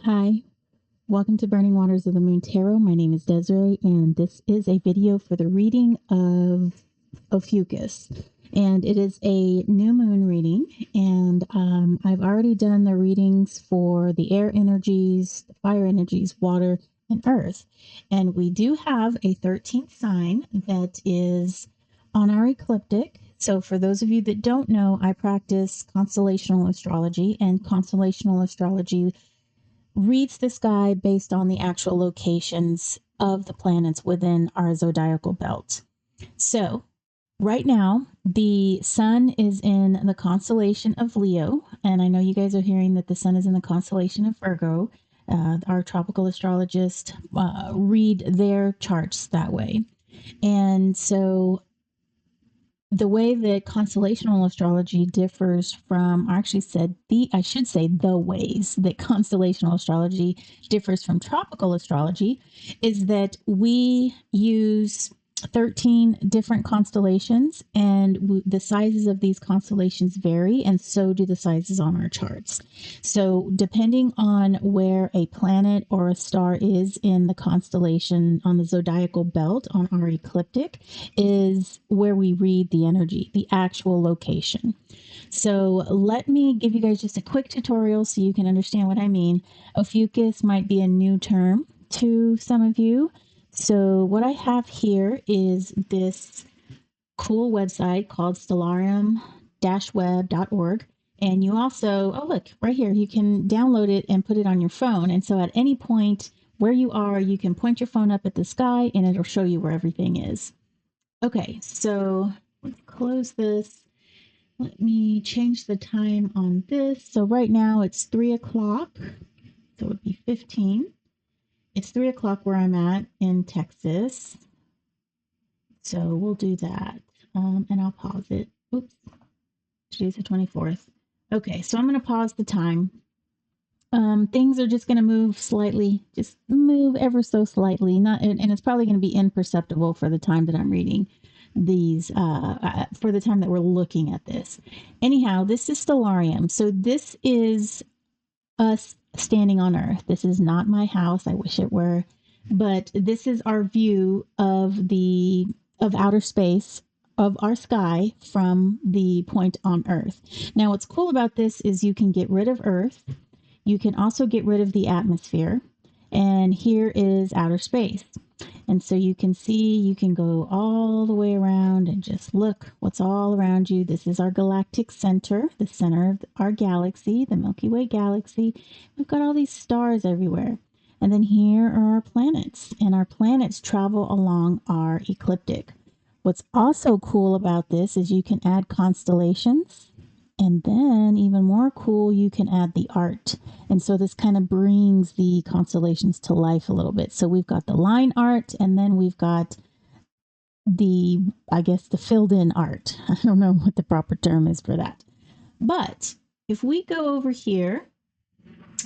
Hi, welcome to Burning Waters of the Moon Tarot. My name is Desiree, and this is a video for the reading of Ophiuchus. And it is a new moon reading, and I've already done the readings for the air energies, the fire energies, water, and earth. And we do have a 13th sign that is on our ecliptic. So, for those of you that don't know, I practice constellational astrology, and constellational astrology reads the sky based on the actual locations of the planets within our zodiacal belt. So, right now, the sun is in the constellation of Leo, and I know you guys are hearing that the sun is in the constellation of Virgo. Our tropical astrologists read their charts that way. And so the way that constellational astrology differs from, I should say the ways that constellational astrology differs from tropical astrology is that we use 13 different constellations, and the sizes of these constellations vary, and so do the sizes on our charts. So, depending on where a planet or a star is in the constellation on the zodiacal belt on our ecliptic, is where we read the energy, the actual location. So, let me give you guys just a quick tutorial so you can understand what I mean. Ophiuchus might be a new term to some of you. So what I have here is this cool website called stellarium-web.org. And you also, oh, look, right here, you can download it and put it on your phone. And so at any point where you are, you can point your phone up at the sky and it'll show you where everything is. Okay, so let's close this. Let me change the time on this. So right now it's 3 o'clock. So it would be 15. It's 3 o'clock where I'm at in Texas. So we'll do that. And I'll pause it. Oops. Today's the 24th. Okay, so I'm going to pause the time. Things are just going to move slightly, just move ever so slightly. And it's probably going to be imperceptible for the time that I'm reading these, for the time that we're looking at this. Anyhow, this is Stellarium. So this is us standing on Earth. This is not my house. I wish it were, but this is our view of outer space, of our sky from the point on Earth. Now, what's cool about this is you can get rid of Earth. You can also get rid of the atmosphere. And here is outer space. And so you can see, you can go all the way around and just look what's all around you. This is our galactic center, the center of our galaxy, the Milky Way galaxy. We've got all these stars everywhere. And then here are our planets, and our planets travel along our ecliptic. What's also cool about this is you can add constellations. And then, even more cool, you can add the art. And so this kind of brings the constellations to life a little bit. So we've got the line art, and then we've got the filled in art. I don't know what the proper term is for that. But if we go over here,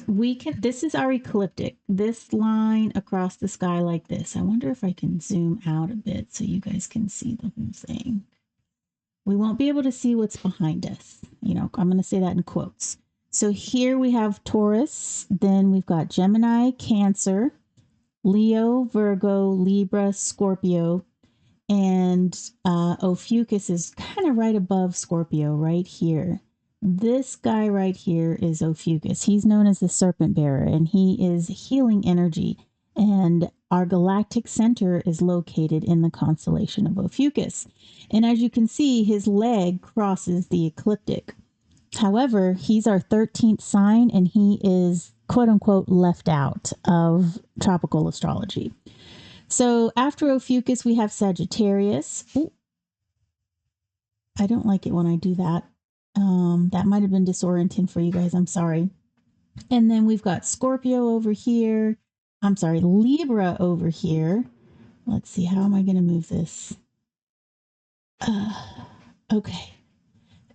this is our ecliptic, this line across the sky like this. I wonder if I can zoom out a bit so you guys can see the whole thing. We won't be able to see what's behind us. I'm going to say that in quotes. So here we have Taurus, then we've got Gemini, Cancer, Leo, Virgo, Libra, Scorpio, and Ophiuchus is kind of right above Scorpio, right here. This guy right here is Ophiuchus. He's known as the serpent bearer, and he is healing energy. And our galactic center is located in the constellation of Ophiuchus. And as you can see, his leg crosses the ecliptic. However, he's our 13th sign, and he is quote unquote left out of tropical astrology. So after Ophiuchus, we have Sagittarius. Ooh, I don't like it when I do that. That might have been disorienting for you guys. I'm sorry. And then we've got Scorpio over here. I'm sorry, Libra over here. Let's see, how am I going to move this? Okay.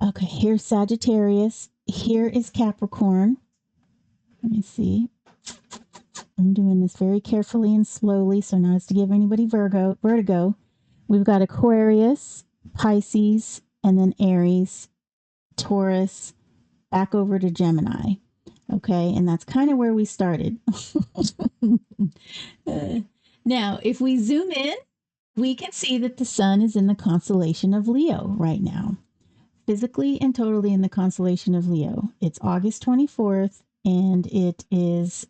Okay, here's Sagittarius. Here is Capricorn. Let me see. I'm doing this very carefully and slowly, so not as to give anybody vertigo. We've got Aquarius, Pisces, and then Aries, Taurus, back over to Gemini. Okay, and that's kind of where we started. Now, if we zoom in, we can see that the sun is in the constellation of Leo right now, physically and totally in the constellation of Leo. It's August 24th, and it is,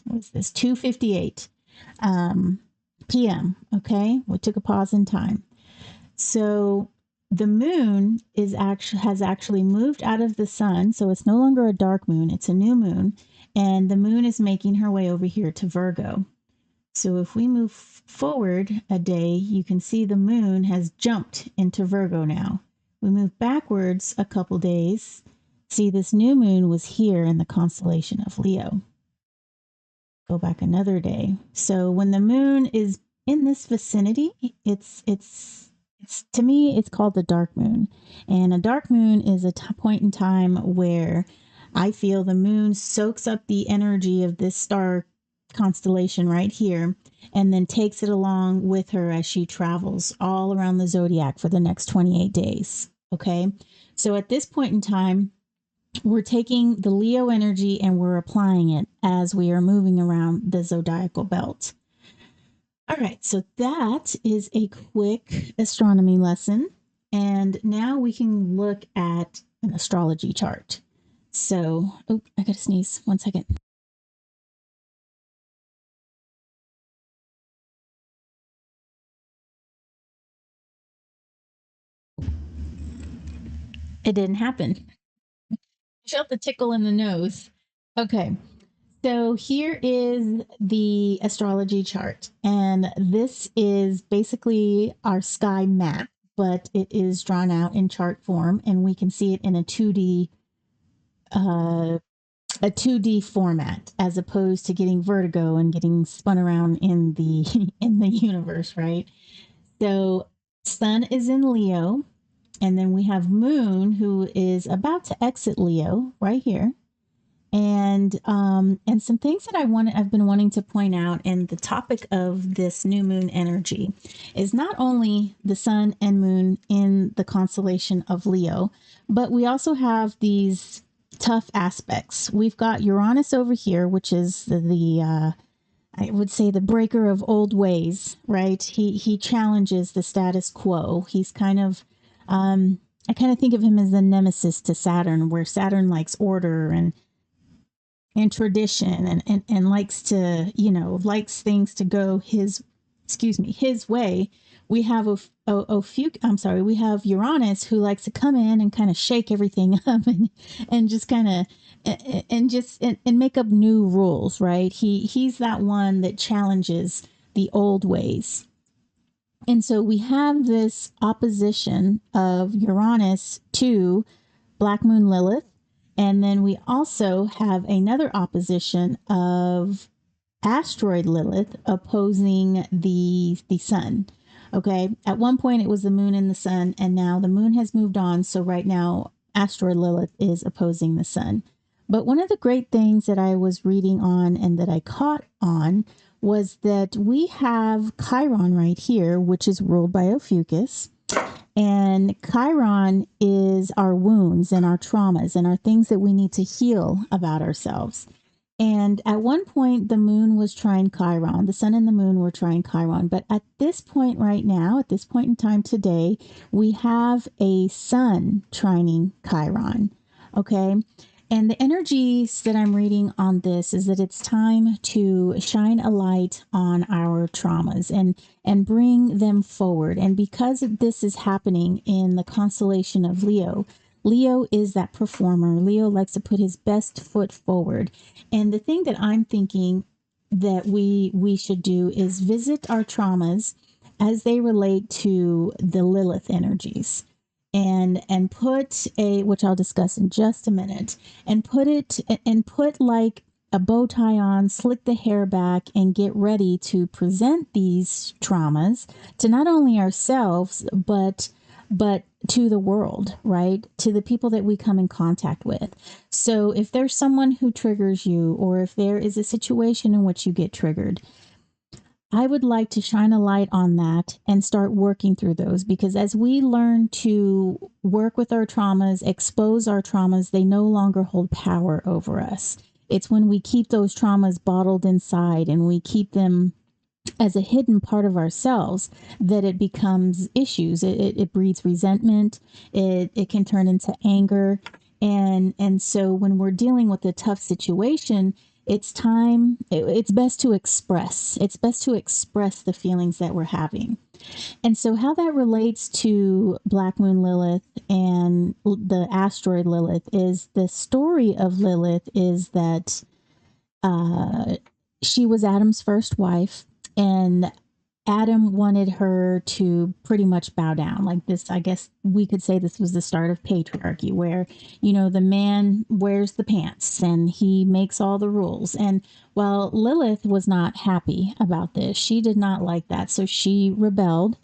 what's this, 2:58 p.m. Okay, we took a pause in time. So the moon has actually moved out of the sun, so it's no longer a dark moon, it's a new moon, and the moon is making her way over here to Virgo. So if we move forward a day, you can see the moon has jumped into Virgo now. We move backwards a couple days. See, this new moon was here in the constellation of Leo. Go back another day. So when the moon is in this vicinity, it's to me it's called the dark moon. And a dark moon is a point in time where I feel the moon soaks up the energy of this star constellation right here and then takes it along with her as she travels all around the zodiac for the next 28 days. Okay. So at this point in time, we're taking the Leo energy and we're applying it as we are moving around the zodiacal belt. All right, so that is a quick astronomy lesson. And now we can look at an astrology chart. So, oh, I gotta sneeze. 1 second. It didn't happen. Felt the tickle in the nose. Okay, so here is the astrology chart, and this is basically our sky map, but it is drawn out in chart form, and we can see it in uh, a 2D format, as opposed to getting vertigo and getting spun around in the in the universe, right? So Sun is in Leo, and then we have Moon, who is about to exit Leo right here, and some things that I've been wanting to point out. And the topic of this new moon energy is not only the sun and moon in the constellation of Leo, but we also have these tough aspects. We've got Uranus over here, which is the I would say the breaker of old ways, right? He challenges the status quo. He's kind of I kind of think of him as the nemesis to Saturn, where Saturn likes order and tradition and likes to, likes things to go his way. We have we have Uranus, who likes to come in and kind of shake everything up and just kind of and make up new rules, right? He's that one that challenges the old ways. And so we have this opposition of Uranus to Black Moon Lilith. And then we also have another opposition of asteroid Lilith opposing the sun. Okay. At one point it was the moon and the sun, and now the moon has moved on. So right now, asteroid Lilith is opposing the sun. But one of the great things that I was reading on and that I caught on was that we have Chiron right here, which is ruled by Ophiuchus. And Chiron is our wounds and our traumas and our things that we need to heal about ourselves. And at one point, the moon was trying Chiron. The sun and the moon were trying Chiron. But at this point right now, at this point in time today, we have a sun trining Chiron. Okay. And the energies that I'm reading on this is that it's time to shine a light on our traumas and bring them forward. And because this is happening in the constellation of Leo, Leo is that performer. Leo likes to put his best foot forward. And the thing that I'm thinking that we should do is visit our traumas as they relate to the Lilith energies, and put a, which I'll discuss in just a minute, and put like a bow tie on, slick the hair back, and get ready to present these traumas to not only ourselves but to the world, right? To the people that we come in contact with. So if there's someone who triggers you, or if there is a situation in which you get triggered, I would like to shine a light on that and start working through those, because as we learn to work with our traumas, expose our traumas, they no longer hold power over us. It's when we keep those traumas bottled inside and we keep them as a hidden part of ourselves that it becomes issues. It breeds resentment. It can turn into anger. And so when we're dealing with a tough situation, it's best to express. It's best to express the feelings that we're having. And so how that relates to Black Moon Lilith and the asteroid Lilith is, the story of Lilith is that uh, she was Adam's first wife, and Adam wanted her to pretty much bow down. Like this, I guess we could say this was the start of patriarchy, where, the man wears the pants and he makes all the rules. And well, Lilith was not happy about this. She did not like that. So she rebelled,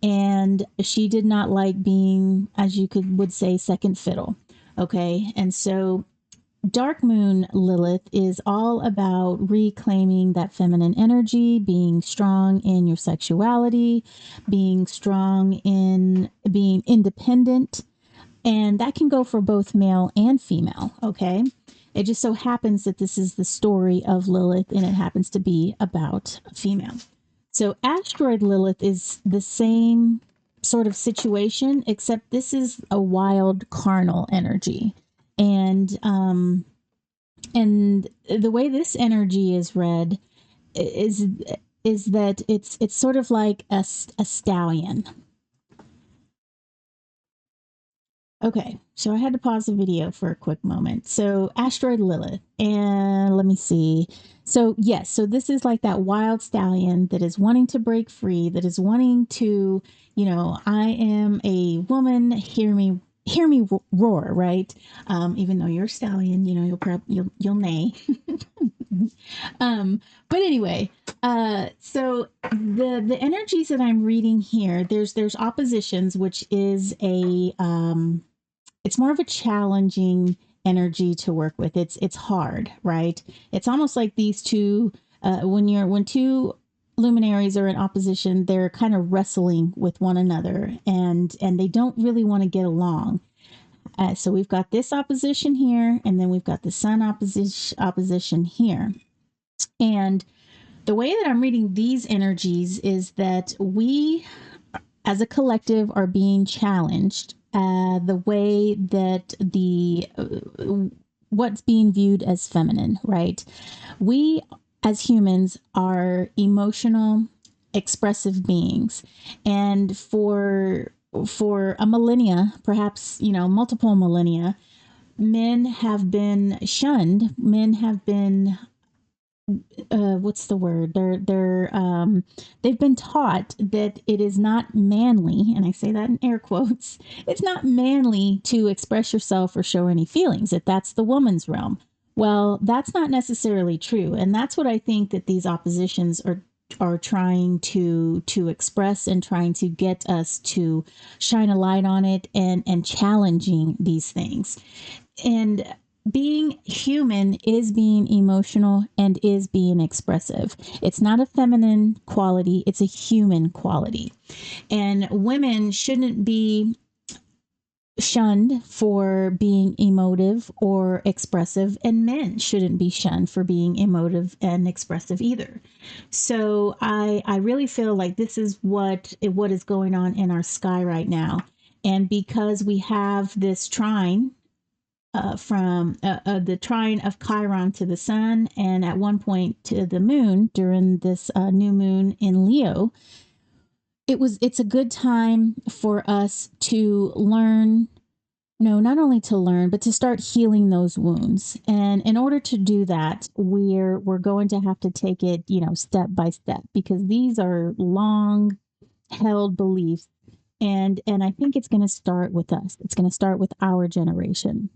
and she did not like being, as you would say, second fiddle. Okay. And so Dark Moon Lilith is all about reclaiming that feminine energy, being strong in your sexuality, being strong in being independent. And that can go for both male and female, okay? It just so happens that this is the story of Lilith, and it happens to be about a female. So Asteroid Lilith is the same sort of situation, except this is a wild carnal energy. And the way this energy is read is that it's sort of like a stallion. Okay, so I had to pause the video for a quick moment. So Asteroid Lilith, and let me see. So yes, so this is like that wild stallion that is wanting to break free, that is wanting to, I am a woman, hear me roar, right? Even though you're a stallion, you'll neigh. But anyway, so the energies that I'm reading here, there's oppositions, which is it's more of a challenging energy to work with. It's hard, right? It's almost like these two, when two luminaries are in opposition, they're kind of wrestling with one another, and they don't really want to get along. So we've got this opposition here, and then we've got the sun opposition here. And the way that I'm reading these energies is that we, as a collective, are being challenged. The way that what's being viewed as feminine, right? We, as humans, are emotional, expressive beings, and for a millennia, perhaps multiple millennia, men have been shunned. Men have been what's the word? They've been taught that it is not manly, and I say that in air quotes. It's not manly to express yourself or show any feelings. That that's the woman's realm. Well, that's not necessarily true, and that's what I think that these oppositions are trying to express, and trying to get us to shine a light on it, and challenging these things. And being human is being emotional and is being expressive. It's not a feminine quality, it's a human quality. And women shouldn't be shunned for being emotive or expressive, and men shouldn't be shunned for being emotive and expressive either. So I really feel like this is what is going on in our sky right now. And because we have this trine from the trine of Chiron to the sun, and at one point to the moon during this new moon in Leo, it's a good time for us to learn. No, not only to learn, but to start healing those wounds. And in order to do that, we're going to have to take it, step by step, because these are long held beliefs. And I think it's going to start with us. It's going to start with our generation.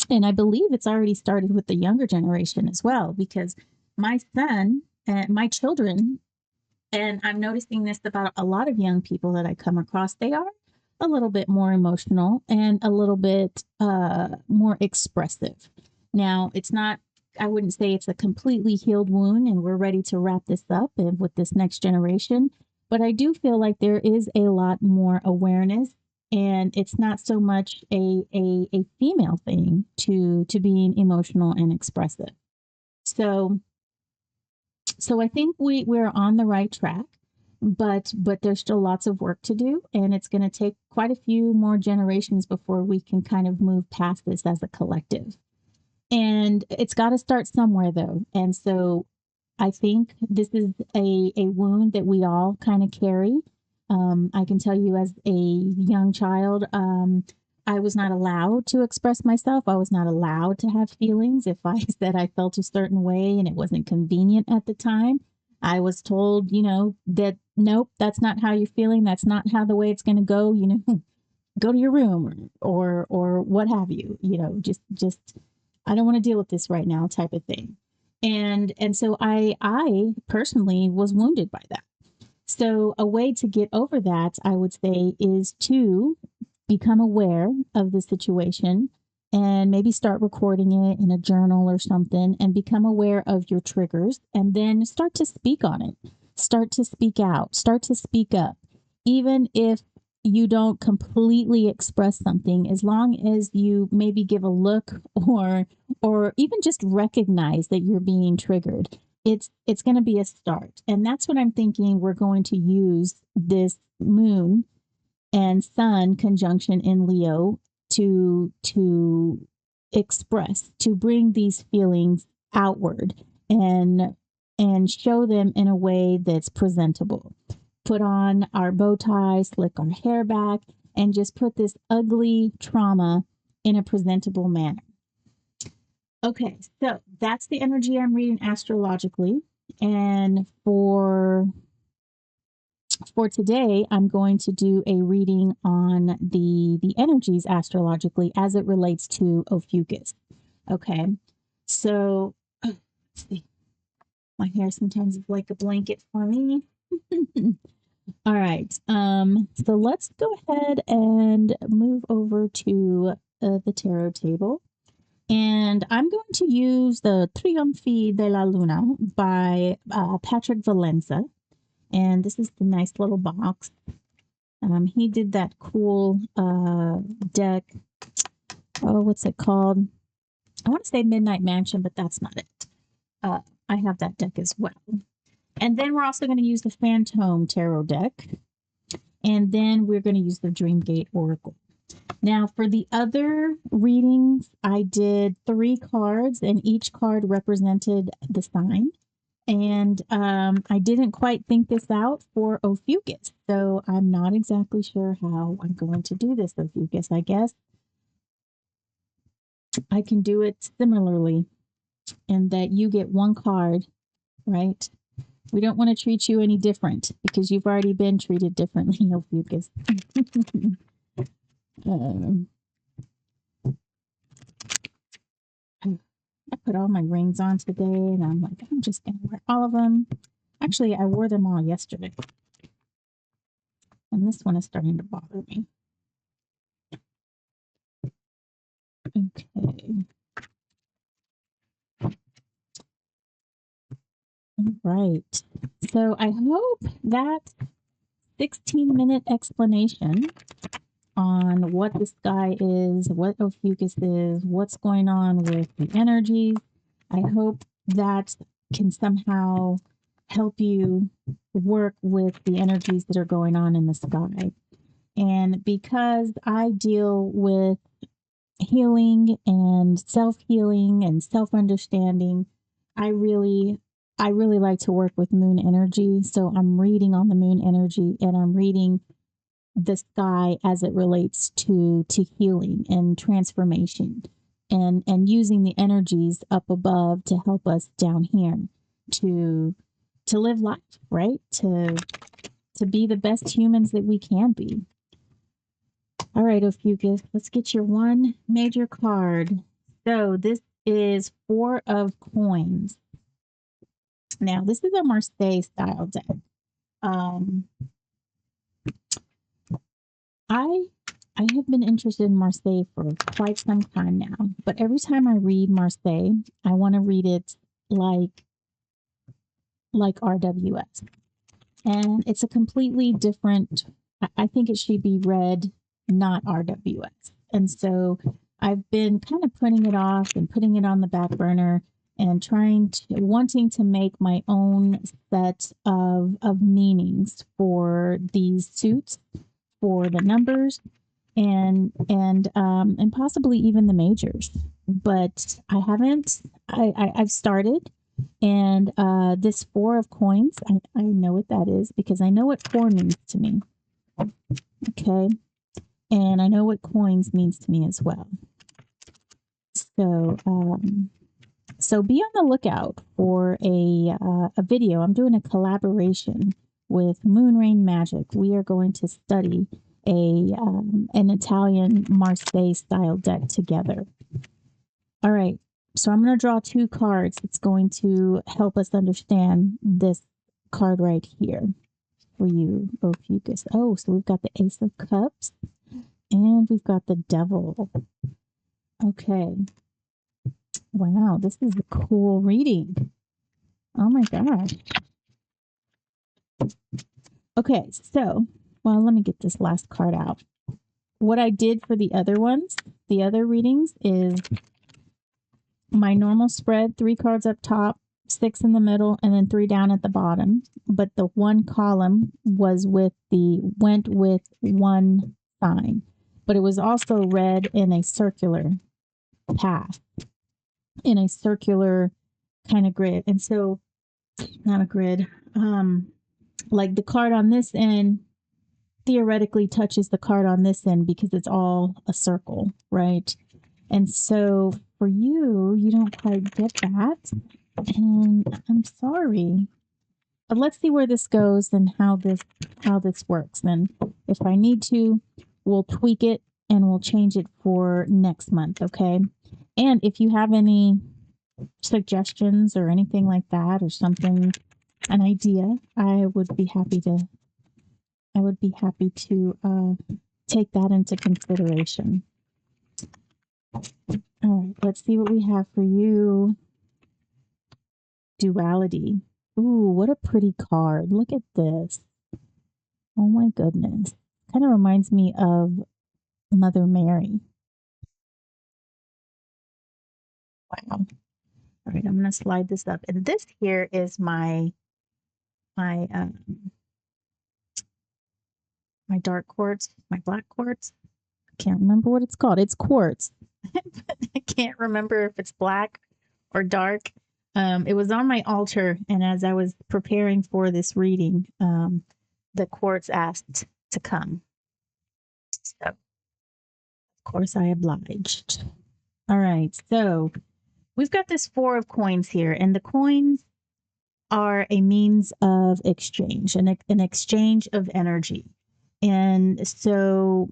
And I believe it's already started with the younger generation as well, because my son and my children, and I'm noticing this about a lot of young people that I come across, they are a little bit more emotional and a little bit more expressive. Now, it's not I wouldn't say it's a completely healed wound and we're ready to wrap this up and with this next generation. But I do feel like there is a lot more awareness, and it's not so much a female thing to being emotional and expressive. So I think we're on the right track, but there's still lots of work to do, and it's going to take quite a few more generations before we can kind of move past this as a collective. And it's got to start somewhere though. And so I think this is a wound that we all kind of carry. I can tell you as a young child, I was not allowed to express myself. I was not allowed to have feelings. If I said I felt a certain way and it wasn't convenient at the time, I was told, that nope, that's not how you're feeling. That's not how the way it's going to go. Go to your room or what have you. Just I don't want to deal with this right now, type of thing. And so I personally was wounded by that. So a way to get over that, I would say, is to become aware of the situation and maybe start recording it in a journal or something and become aware of your triggers and then start to speak on it. Start to speak out, start to speak up. Even if you don't completely express something, as long as you maybe give a look or even just recognize that you're being triggered, it's going to be a start. And that's what I'm thinking we're going to use this moon and sun conjunction in Leo to express, to bring these feelings outward and show them in a way that's presentable. Put on our bow tie, slick our hair back, and just put this ugly trauma in a presentable manner. Okay, so that's the energy I'm reading astrologically. And for today, I'm going to do a reading on the energies astrologically as it relates to Ophiuchus. Okay, so let's see. My hair sometimes is like a blanket for me. All right. So let's go ahead and move over to the tarot table. And I'm going to use the Trionfi de la Luna by Patrick Valenza. And this is the nice little box. He did that cool deck. Oh, what's it called? I want to say Midnight Mansion, but that's not it. I have that deck as well. And then we're also going to use the Phantom Tarot deck. And then we're going to use the Dreamgate Oracle. Now, for the other readings, I did 3 cards, and each card represented the sign. And I didn't quite think this out for Ophiuchus, so I'm not exactly sure how I'm going to do this, Ophiuchus. I guess I can do it similarly in that you get 1 card, right? We don't want to treat you any different because you've already been treated differently, Ophiuchus. I put all my rings on today, and I'm like, I'm just going to wear all of them. Actually, I wore them all yesterday. And this one is starting to bother me. Okay. All right. So I hope that 16-minute explanation on what the sky is, what Ophiuchus is, what's going on with the energies, I hope that can somehow help you work with the energies that are going on in the sky. And because I deal with healing and self-healing and self-understanding, I really like to work with moon energy. So I'm reading on the moon energy, and I'm reading the sky as it relates to healing and transformation, and using the energies up above to help us down here to live life, right? To be the best humans that we can be. All right, Ophiuchus, let's get your 1 major card. So this is 4 of coins. Now, this is a Marseille style deck. I I have been interested in Marseille for quite some time now, but every time I read Marseille, I want to read it like RWS. And it's a completely different, I think it should be read not RWS. And so I've been kind of putting it off and putting it on the back burner and wanting to make my own set of meanings for these suits, for the numbers, and possibly even the majors. But I haven't. I've started, and this four of coins. I know what that is because I know what four means to me. Okay, and I know what coins means to me as well. So so be on the lookout for a video. I'm doing a collaboration with Moon Rain Magic. We are going to study an Italian Marseille style deck together. All right, so I'm going to draw two cards. It's going to help us understand this card right here for you, Ophiuchus. Oh, so we've got the Ace of Cups and we've got the Devil. Okay. Wow, this is a cool reading. Oh my gosh. Okay, so, well, let me get this last card out. What I did for the other ones, the other readings, is my normal spread, 3 cards up top, 6 in the middle, and then 3 down at the bottom. But the one column went with one sign. But it was also read in a circular path, in a circular kind of grid. And so, not a grid, like the card on this end theoretically touches the card on this end because it's all a circle, right? And so for you, you don't quite get that. And I'm sorry. But let's see where this goes and how this works. Then if I need to, we'll tweak it and we'll change it for next month, okay? And if you have any suggestions or anything like that or something, an idea, I would be happy to take that into consideration. All right, let's see what we have for you. Duality. Ooh, what a pretty card. Look at this. Oh my goodness. Kind of reminds me of Mother Mary. Wow. All right, I'm going to slide this up. And this here is my dark quartz, my black quartz. I can't remember what it's called. It's quartz. I can't remember if it's black or dark. It was on my altar, and as I was preparing for this reading, the quartz asked to come. So, of course, I obliged. All right, so we've got this 4 of coins here, and the coins are a means of exchange, an exchange of energy. And so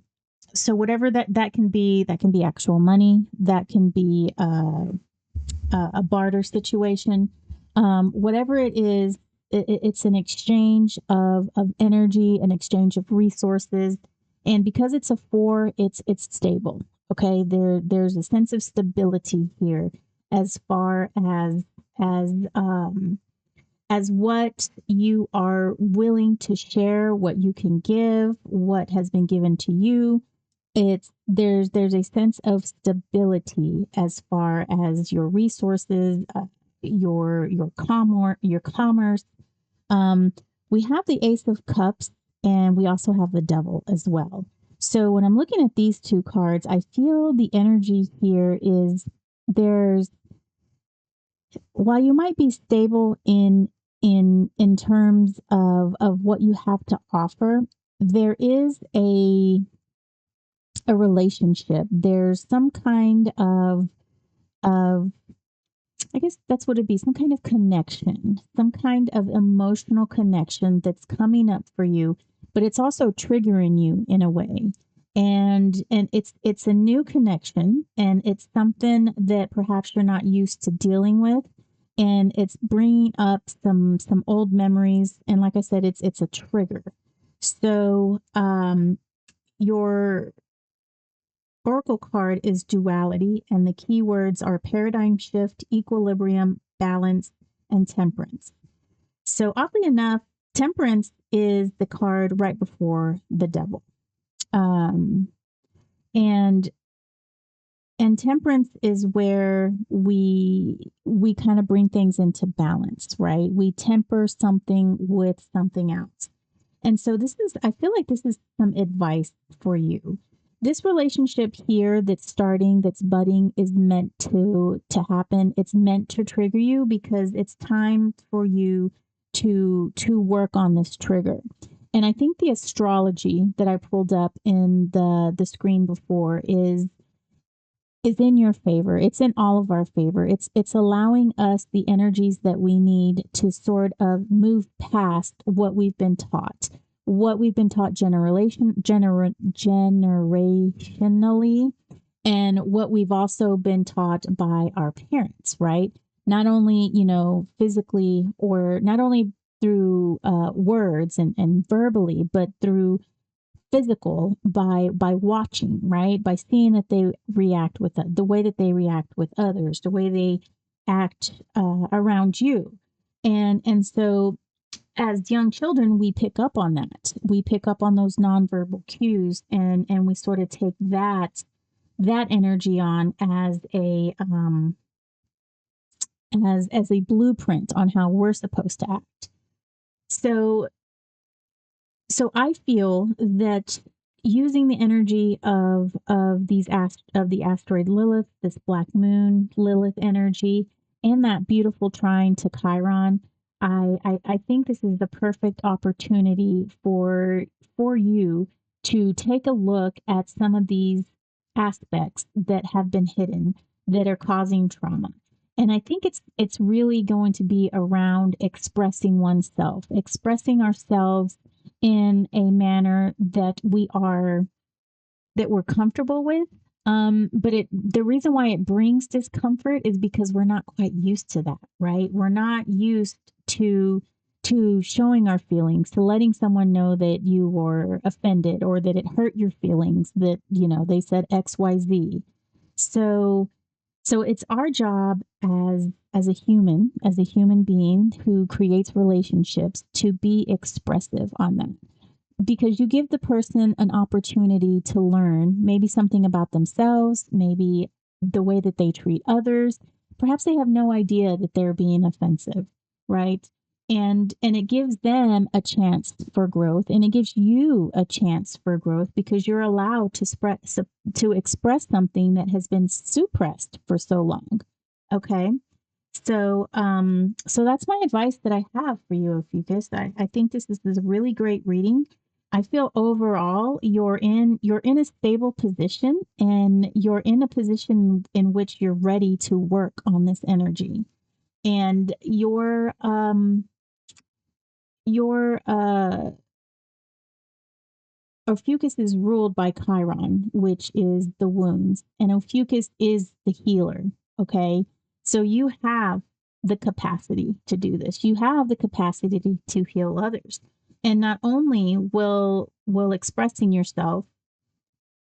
whatever that can be actual money, that can be a barter situation, whatever it is, it's an exchange of energy, an exchange of resources. And because it's a 4, it's stable. Okay, there's a sense of stability here as far as what you are willing to share, what you can give, what has been given to you. There's a sense of stability as far as your resources, your commerce. We have the Ace of Cups, and we also have the Devil as well. So when I'm looking at these two cards, I feel the energy here is while you might be stable in terms of what you have to offer, there is a relationship. There's some kind of I guess that's what it'd be, some kind of connection, some kind of emotional connection that's coming up for you, but it's also triggering you in a way. And it's a new connection, and it's something that perhaps you're not used to dealing with, and it's bringing up some old memories. And like I said, it's a trigger. So your oracle card is duality, and the keywords are paradigm shift, equilibrium, balance, and temperance. So oddly enough, temperance is the card right before the devil. Um, and and temperance is where we kind of bring things into balance, right? We temper something with something else. And so I feel like this is some advice for you. This relationship here that's starting, that's budding, is meant to happen. It's meant to trigger you because it's time for you to work on this trigger. And I think the astrology that I pulled up in the screen before is in your favor. It's in all of our favor. It's allowing us the energies that we need to sort of move past what we've been taught. What we've been taught generationally, and what we've also been taught by our parents, right? Not only, physically, or not only through words and verbally, but through physical, by watching, right? By seeing that they react with the way that they react with others, the way they act around you. And so as young children, we pick up on that. We pick up on those nonverbal cues, and we sort of take that energy on as a blueprint on how we're supposed to act. So I feel that using the energy of the asteroid Lilith, this black moon Lilith energy, and that beautiful trine to Chiron, I think this is the perfect opportunity for you to take a look at some of these aspects that have been hidden, that are causing trauma. And I think it's really going to be around expressing oneself, expressing ourselves in a manner that we're comfortable with. But the reason why it brings discomfort is because we're not quite used to that, right? We're not used to showing our feelings, to letting someone know that you were offended or that it hurt your feelings, that they said XYZ. So it's our job as a human being who creates relationships, to be expressive on them, because you give the person an opportunity to learn maybe something about themselves, maybe the way that they treat others. Perhaps they have no idea that they're being offensive, right? And it gives them a chance for growth, and it gives you a chance for growth, because you're allowed to express something that has been suppressed for so long. Okay? So that's my advice that I have for you, Ophiuchus. I think this is a really great reading. I feel overall you're in a stable position, and you're in a position in which you're ready to work on this energy. And your Ophiuchus is ruled by Chiron, which is the wounds, and Ophiuchus is the healer. Okay, so you have the capacity to do this. You have the capacity to heal others, and not only will expressing yourself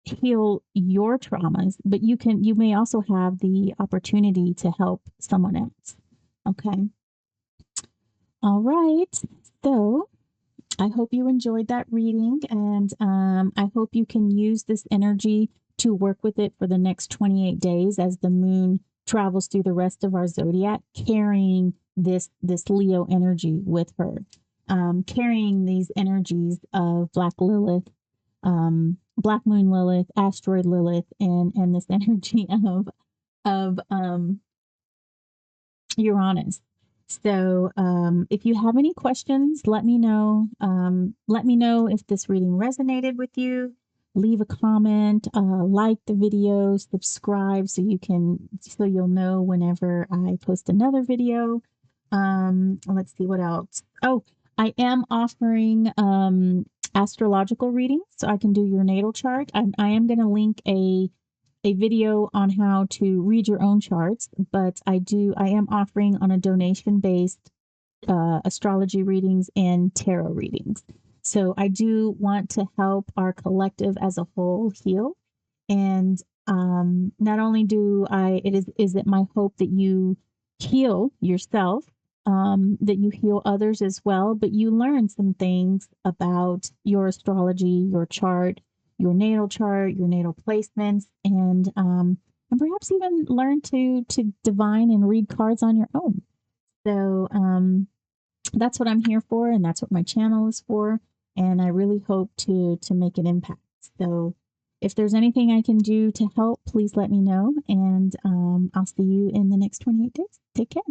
heal your traumas, but you may also have the opportunity to help someone else. Okay, all right. So I hope you enjoyed that reading, and I hope you can use this energy to work with it for the next 28 days as the moon travels through the rest of our zodiac, carrying this Leo energy with her, carrying these energies of Black Lilith, Black Moon Lilith, Asteroid Lilith, and this energy of Uranus. So if you have any questions, let me know. Let me know if this reading resonated with you. Leave a comment, like the video, subscribe so you'll know whenever I post another video. Let's see what else. Oh, I am offering astrological readings, so I can do your natal chart. I am going to link a video on how to read your own charts, but I am offering on a donation based astrology readings and tarot readings. So I do want to help our collective as a whole heal. And not only is it my hope that you heal yourself, that you heal others as well, but you learn some things about your astrology, your chart, your natal placements, and perhaps even learn to divine and read cards on your own. So that's what I'm here for, and that's what my channel is for. And I really hope to make an impact. So if there's anything I can do to help, please let me know. And I'll see you in the next 28 days. Take care.